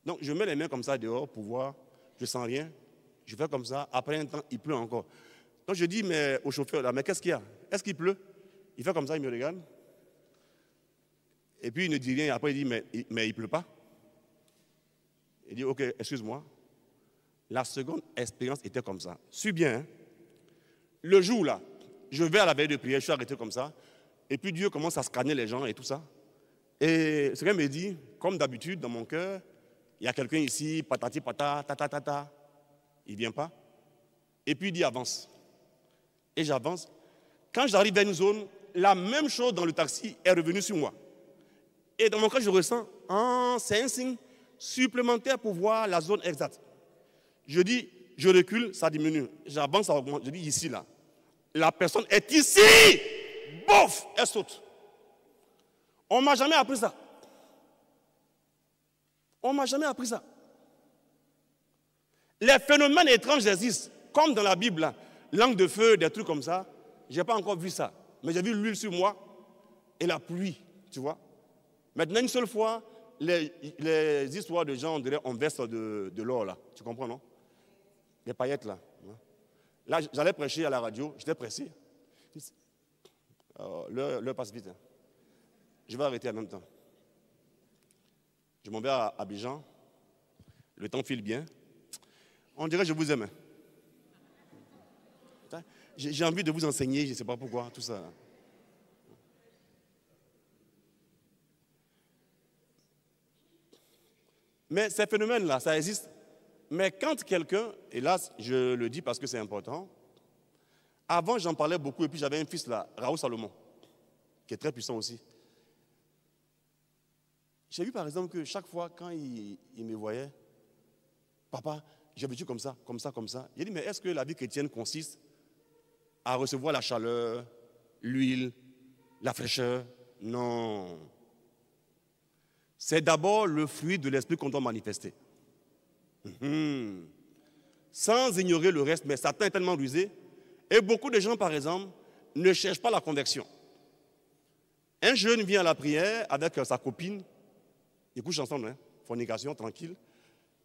Donc je mets les mains comme ça dehors pour voir, je ne sens rien. Je fais comme ça, après un temps, il pleut encore. Donc je dis mais, au chauffeur là, mais qu'est-ce qu'il y a? Est-ce qu'il pleut? Il fait comme ça, il me regarde. Et puis il ne dit rien, après il dit mais il ne pleut pas. Il dit ok, excuse-moi. La seconde expérience était comme ça. Suis bien. Hein? Le jour là, je vais à la veille de prière, je suis arrêté comme ça. Et puis Dieu commence à scanner les gens et tout ça. Et ce qu'elle me dit, comme d'habitude, dans mon cœur, il y a quelqu'un ici, patati patata, ta. Il ne vient pas. Et puis il dit avance. Et j'avance. Quand j'arrive à une zone, la même chose dans le taxi est revenue sur moi. Et dans mon cœur, je ressens, c'est un signe supplémentaire pour voir la zone exacte. Je dis, je recule, ça diminue. J'avance, ça augmente. Je dis ici, là. La personne est ici. Bouf, elle saute. On ne m'a jamais appris ça. On ne m'a jamais appris ça. Les phénomènes étranges existent, comme dans la Bible, là, langue de feu, des trucs comme ça. Je n'ai pas encore vu ça. Mais j'ai vu l'huile sur moi et la pluie, tu vois. Maintenant, une seule fois, les histoires de gens, on dirait, on verse de l'or, là. Tu comprends, non? Les paillettes, là. Là, j'allais prêcher à la radio, j'étais pressé. L'heure passe vite. Hein. Je vais arrêter en même temps. Je m'en vais à Abidjan. Le temps file bien. On dirait que je vous aime. J'ai envie de vous enseigner, je ne sais pas pourquoi, tout ça. Mais ces phénomènes-là, ça existe. Mais quand quelqu'un, et là je le dis parce que c'est important, avant j'en parlais beaucoup et puis j'avais un fils là, Raoul Salomon, qui est très puissant aussi. J'ai vu par exemple que chaque fois quand il me voyait, papa, j'ai vécu comme ça, comme ça, comme ça. Il a dit, mais est-ce que la vie chrétienne consiste à recevoir la chaleur, l'huile, la fraîcheur? Non. C'est d'abord le fruit de l'esprit qu'on doit manifester. Sans ignorer le reste, mais Satan est tellement rusé. Et beaucoup de gens, par exemple, ne cherchent pas la conversion. Un jeune vient à la prière avec sa copine, ils couchent ensemble, hein, fornication, tranquille.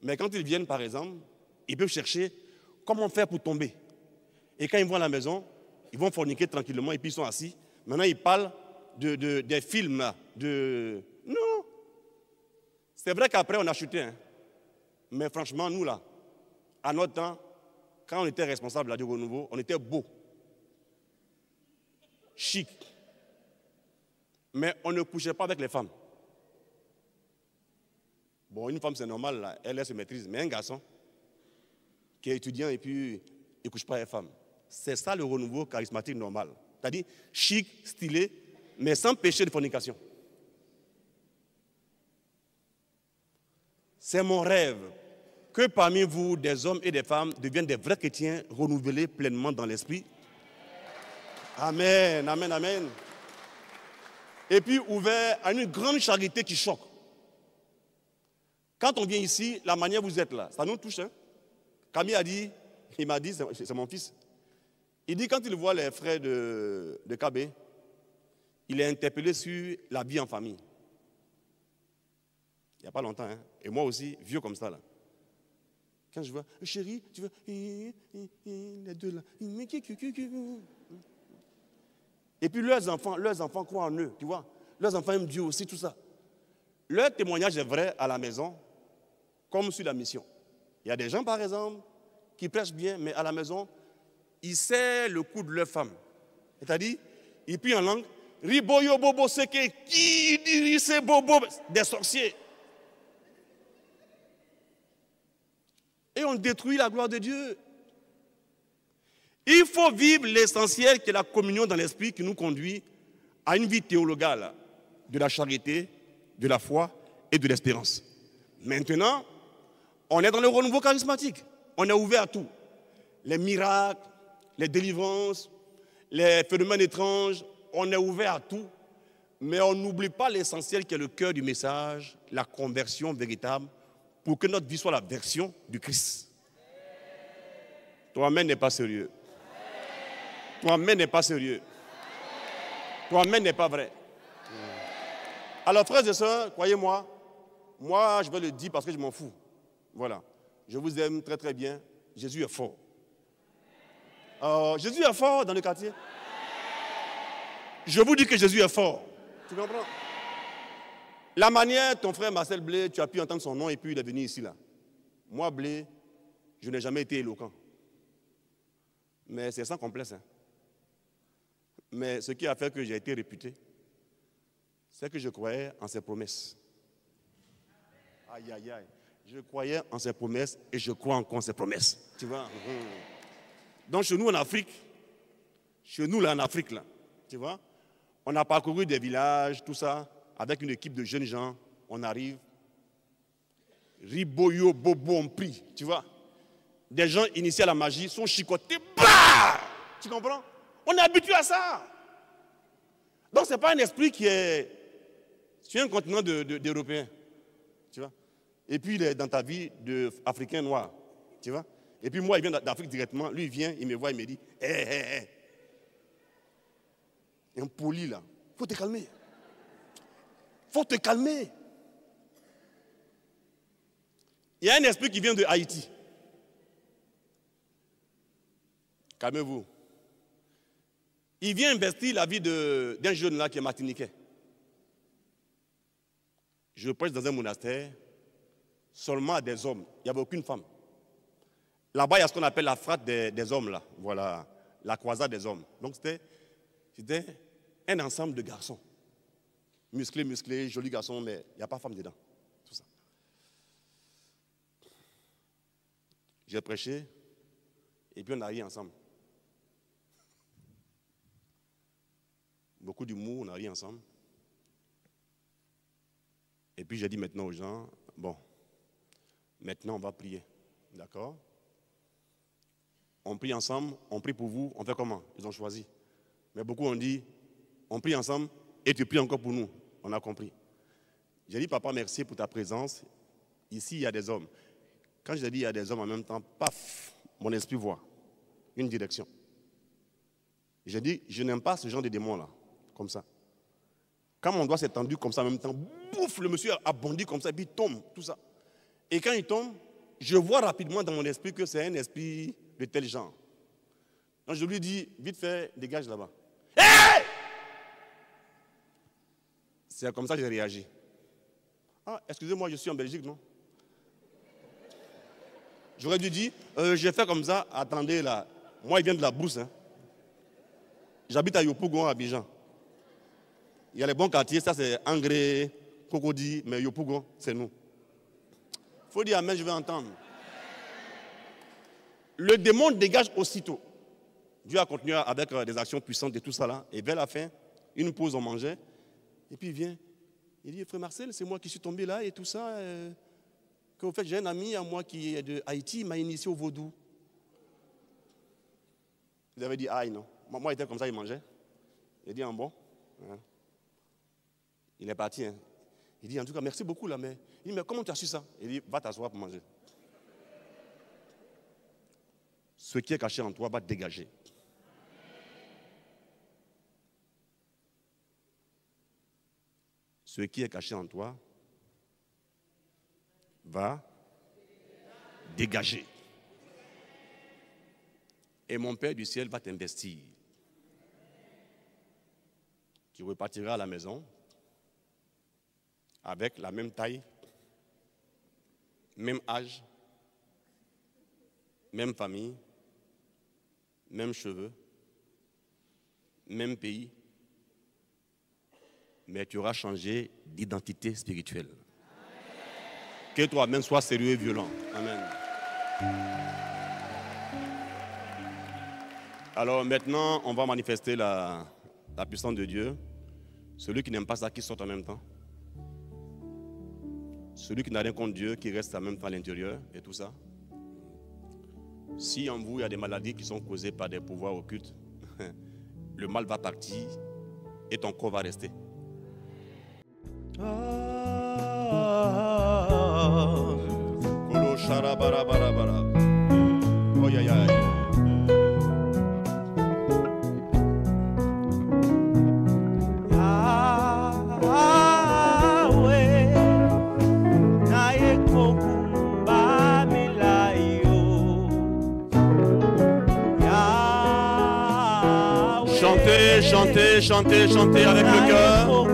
Mais quand ils viennent, par exemple, ils peuvent chercher comment faire pour tomber. Et quand ils vont à la maison, ils vont forniquer tranquillement et puis ils sont assis. Maintenant, ils parlent des films. Là, Non. C'est vrai qu'après, on a chuté. Hein. Mais franchement, nous, là, à notre temps, quand on était responsable du renouveau, on était beau, chic. Mais on ne couchait pas avec les femmes. Bon, une femme, c'est normal, là, elle se maîtrise. Mais un garçon qui est étudiant et puis il ne couche pas avec les femmes. C'est ça le renouveau charismatique normal. C'est-à-dire chic, stylé, mais sans péché de fornication. C'est mon rêve que parmi vous, des hommes et des femmes deviennent des vrais chrétiens renouvelés pleinement dans l'esprit. Amen, amen, amen. Et puis ouverts à une grande charité qui choque. Quand on vient ici, la manière vous êtes là, ça nous touche. Hein? Camille a dit, il m'a dit, c'est mon fils, il dit quand il voit les frères de KB, il est interpellé sur la vie en famille. Il n'y a pas longtemps, hein? Et moi aussi, vieux comme ça, là. Quand je vois, chérie, tu vois, les deux là. Et puis leurs enfants croient en eux, tu vois. Leurs enfants aiment Dieu aussi, tout ça. Leur témoignage est vrai à la maison, comme sur la mission. Il y a des gens, par exemple, qui prêchent bien, mais à la maison, ils serrent le cou de leur femme. C'est-à-dire, ils prient en langue, riboyo bobo seke, qui dirige ces bobo, des sorciers. Et on détruit la gloire de Dieu. Il faut vivre l'essentiel qui est la communion dans l'esprit qui nous conduit à une vie théologale de la charité, de la foi et de l'espérance. Maintenant, on est dans le renouveau charismatique. On est ouvert à tout. Les miracles, les délivrances, les phénomènes étranges, on est ouvert à tout. Mais on n'oublie pas l'essentiel qui est le cœur du message, la conversion véritable, pour que notre vie soit la version du Christ. Toi-même n'est pas sérieux. Toi-même n'est pas sérieux. Toi-même n'est pas vrai. Alors, frères et sœurs, croyez-moi, moi, je vais le dire parce que je m'en fous. Voilà. Je vous aime très, très bien. Jésus est fort. Jésus est fort dans le quartier. Je vous dis que Jésus est fort. Tu comprends? La manière, ton frère Marcel Blé, tu as pu entendre son nom et puis il est venu ici, là. Moi, Blé, je n'ai jamais été éloquent. Mais c'est sans complexe. Hein. Mais ce qui a fait que j'ai été réputé, c'est que je croyais en ses promesses. Aïe, aïe, aïe. Je croyais en ses promesses et je crois encore en ses promesses. Tu vois? Donc, chez nous en Afrique, là, tu vois, on a parcouru des villages, tout ça, avec une équipe de jeunes gens. On arrive. Riboyo, bobo, on prie. Tu vois? Des gens initiés à la magie sont chicotés. Bah! Tu comprends? On est habitué à ça. Donc, ce n'est pas un esprit qui est sur un continent d'Européens. Tu vois? Et puis, il est dans ta vie d'Africain noir. Tu vois? Et puis, moi, il vient d'Afrique directement. Lui, il vient, il me voit, il me dit hé. Un poli, là. Il faut te calmer. Faut te calmer. Il y a un esprit qui vient de Haïti. Calmez-vous. Il vient investir la vie d'un jeune là qui est martiniquais. Je prêche dans un monastère, seulement à des hommes. Il n'y avait aucune femme. Là-bas, il y a ce qu'on appelle la frate des hommes, là. Voilà, la croisade des hommes. Donc, c'était un ensemble de garçons. Musclés, jolis garçons, mais il n'y a pas de femme dedans. Tout ça. J'ai prêché, et puis on a ri ensemble. Beaucoup d'humour, on a ri ensemble. Et puis j'ai dit maintenant aux gens, bon, maintenant on va prier. D'accord? On prie ensemble, on prie pour vous, on fait comment? Ils ont choisi. Mais beaucoup ont dit, on prie ensemble et tu pries encore pour nous. On a compris. J'ai dit, papa, merci pour ta présence. Ici, il y a des hommes. Quand je dis il y a des hommes en même temps, paf, mon esprit voit une direction. J'ai dit, je n'aime pas ce genre de démons-là, comme ça. Quand mon doigt s'est tendu comme ça en même temps, bouf, le monsieur a bondi comme ça, et puis il tombe, tout ça. Et quand il tombe, je vois rapidement dans mon esprit que c'est un esprit de tel genre. Donc je lui dis, vite fait, dégage là-bas. Hey! C'est comme ça que j'ai réagi. Ah, excusez-moi, je suis en Belgique, non? J'aurais dû dire, j'ai fait comme ça, attendez là. Moi, il vient de la brousse. Hein. J'habite à Yopougon, à Abidjan. Il y a les bons quartiers, ça c'est Angré, Cocody, mais Yopougon, c'est nous. Il faut dire amen, je vais entendre. Le démon dégage aussitôt. Dieu a continué avec des actions puissantes et tout ça là. Et vers la fin, une pause, on mangeait. Et puis il vient, il dit, frère Marcel, c'est moi qui suis tombé là et tout ça. Que au fait, j'ai un ami à moi qui est de Haïti, il m'a initié au vaudou. Vous avez dit, aïe, non. Moi, il était comme ça, il mangeait. Il a dit, bon. Hein. Il est parti. Hein. Il dit, en tout cas, merci beaucoup là, mais... Il dit, mais comment tu as su ça? Il dit, va t'asseoir pour manger. Ce qui est caché en toi va te dégager. ce qui est caché en toi va dégager. Et mon Père du ciel va t'investir. Tu repartiras à la maison avec la même taille, même âge, même famille, même cheveux, même pays, mais tu auras changé d'identité spirituelle. Que toi-même sois sérieux et violent. Amen. Alors maintenant, on va manifester la puissance de Dieu. Celui qui n'aime pas ça, qui sort en même temps. Celui qui n'a rien contre Dieu, qui reste en même temps à l'intérieur et tout ça. Si en vous, il y a des maladies qui sont causées par des pouvoirs occultes, le mal va partir et ton corps va rester. Chantez, chantez, chantez, chantez avec le cœur.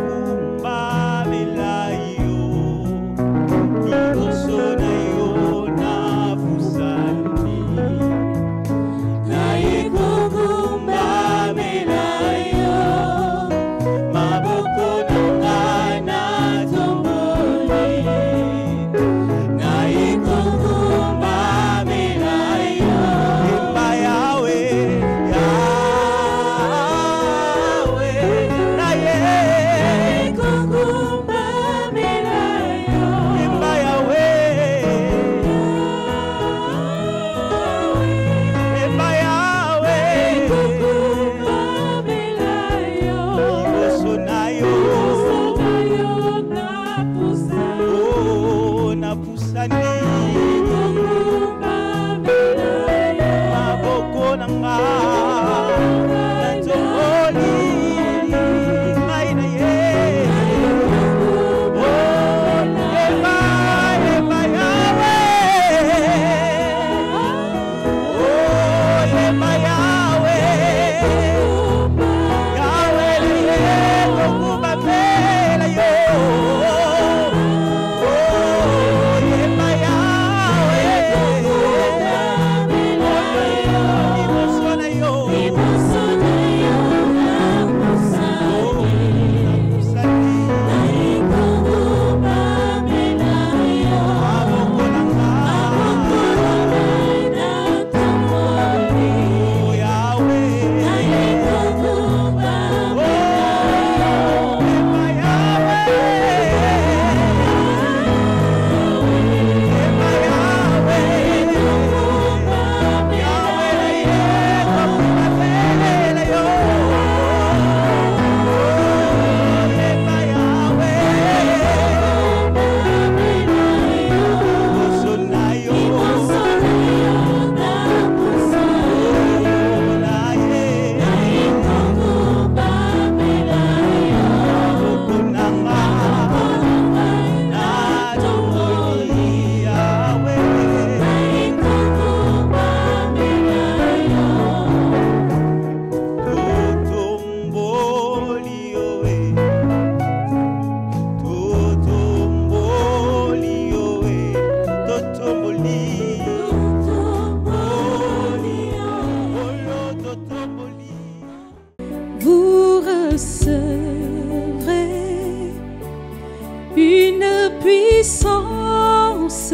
puissance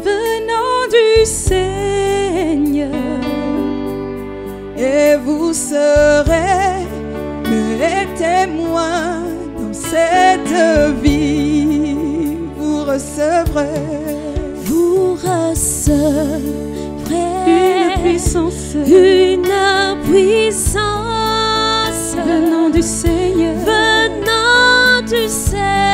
venant du Seigneur, et vous serez mes témoins dans cette vie. Vous recevrez une puissance venant du Seigneur, venant du Seigneur.